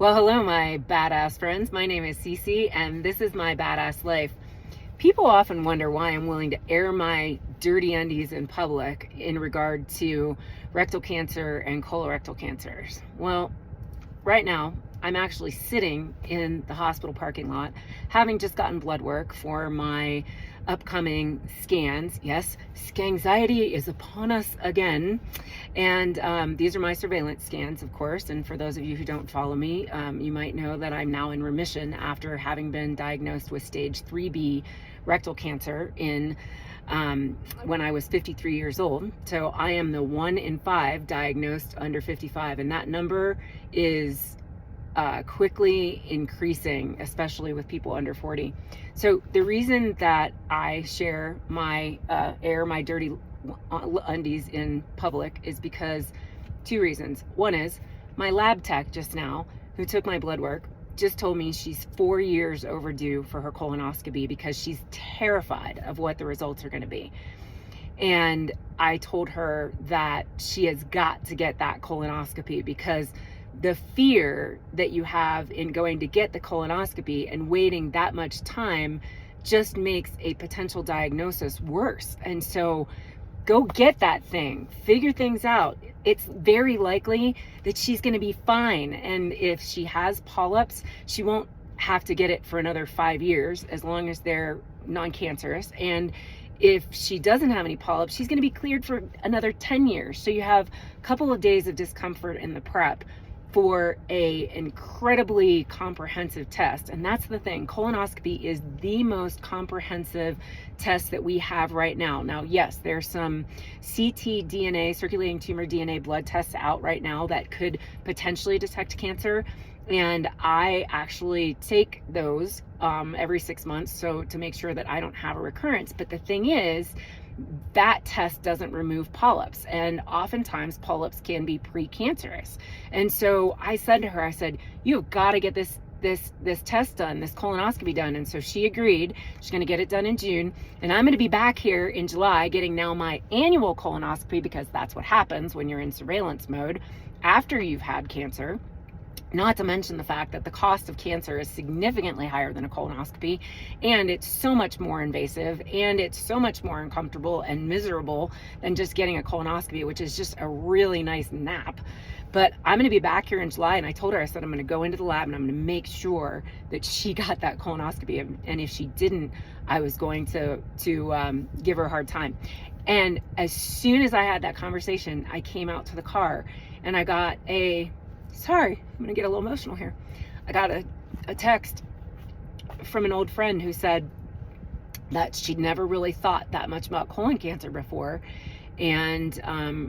Well, hello, my badass friends. My name is Cece, and this is my badass life. People often wonder why I'm willing to air my dirty undies in public in regard to rectal cancer and colorectal cancers. Well, right now, I'm actually sitting in the hospital parking lot, having just gotten blood work for my upcoming scans. Yes, scanxiety is upon us again. And these are my surveillance scans, of course. And for those of you who don't follow me, you might know that I'm now in remission after having been diagnosed with stage 3B rectal cancer when I was 53 years old. So I am the 1 in 5 diagnosed under 55, and that number is quickly increasing, especially with people under 40. So the reason that I share my air my dirty undies in public is because 2 reasons. One is my lab tech just now, who took my blood work, just told me she's 4 years overdue for her colonoscopy because she's terrified of what the results are going to be. And I told her that she has got to get that colonoscopy because the fear that you have in going to get the colonoscopy and waiting that much time just makes a potential diagnosis worse. And so go get that thing, figure things out. It's very likely that she's going to be fine. And if she has polyps, she won't have to get it for another 5 years, as long as they're non-cancerous. And if she doesn't have any polyps, she's going to be cleared for another 10 years. So you have a couple of days of discomfort in the prep for a incredibly comprehensive test. And that's the thing, colonoscopy is the most comprehensive test that we have right now. Now, yes, there's some ctDNA, circulating tumor DNA blood tests out right now that could potentially detect cancer. And I actually take those every 6 months, so to make sure that I don't have a recurrence. But the thing is, that test doesn't remove polyps, and oftentimes polyps can be precancerous. And so I said to her, I said, you've got to get this test done, this colonoscopy done. And so she agreed. She's going to get it done in June, and I'm going to be back here in July getting now my annual colonoscopy, because that's what happens when you're in surveillance mode after you've had cancer. Not to mention the fact that the cost of cancer is significantly higher than a colonoscopy, and it's so much more invasive, and it's so much more uncomfortable and miserable than just getting a colonoscopy, which is just a really nice nap. But I'm going to be back here in July, and I told her, I said, I'm going to go into the lab and I'm going to make sure that she got that colonoscopy. And if she didn't, I was going to give her a hard time. And as soon as I had that conversation, I came out to the car and I got sorry, I'm gonna get a little emotional here. I got a text from an old friend who said that she'd never really thought that much about colon cancer before. And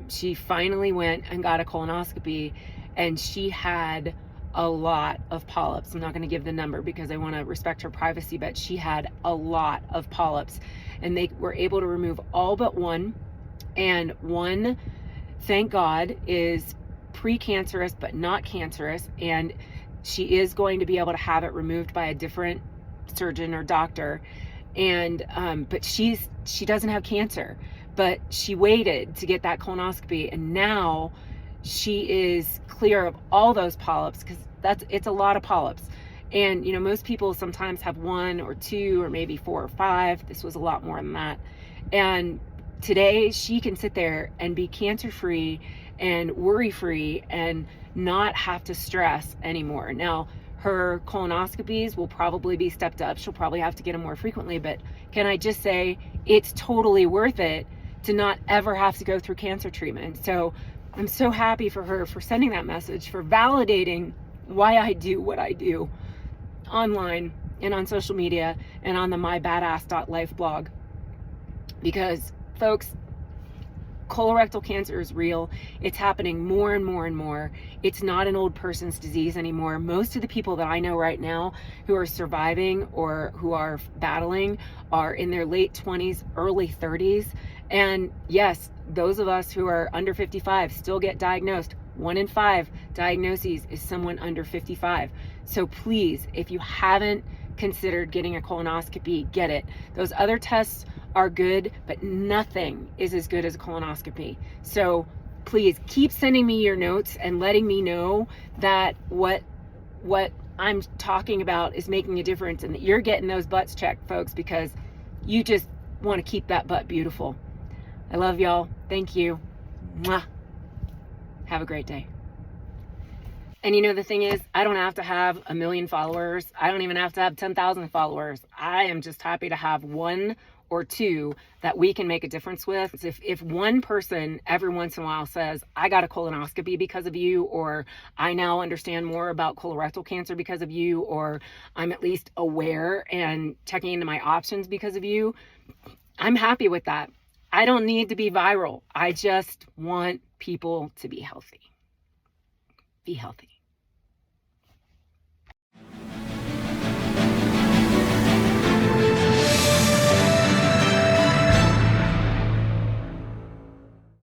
she finally went and got a colonoscopy, and she had a lot of polyps. I'm not gonna give the number because I wanna respect her privacy, but she had a lot of polyps, and they were able to remove all but one. And one, thank God, is precancerous but not cancerous, and she is going to be able to have it removed by a different surgeon or doctor. And but she doesn't have cancer, but she waited to get that colonoscopy, and now she is clear of all those polyps, because it's a lot of polyps. And you know, most people sometimes have 1 or 2 or maybe 4 or 5. This was a lot more than that. And today she can sit there and be cancer free and worry free and not have to stress anymore. Now, her colonoscopies will probably be stepped up. She'll probably have to get them more frequently, but can I just say, it's totally worth it to not ever have to go through cancer treatment. So I'm so happy for her for sending that message, for validating why I do what I do online and on social media and on the mybadass.life blog. Because folks, colorectal cancer is real. It's happening more and more and more. It's not an old person's disease anymore. Most of the people that I know right now who are surviving or who are battling are in their late 20s, early 30s. And yes, those of us who are under 55 still get diagnosed. 1 in 5 diagnoses is someone under 55. So please, if you haven't considered getting a colonoscopy, get it. Those other tests are good, but nothing is as good as a colonoscopy. So please keep sending me your notes and letting me know that what what I'm talking about is making a difference and that you're getting those butts checked, folks, because you just want to keep that butt beautiful. I love y'all. Thank you. Mwah. Have a great day. And you know, the thing is, I don't have to have 1 million followers. I don't even have to have 10,000 followers. I am just happy to have 1 or 2 that we can make a difference with. If one person every once in a while says, I got a colonoscopy because of you, or I now understand more about colorectal cancer because of you, or I'm at least aware and checking into my options because of you, I'm happy with that. I don't need to be viral. I just want people to be healthy. Be healthy.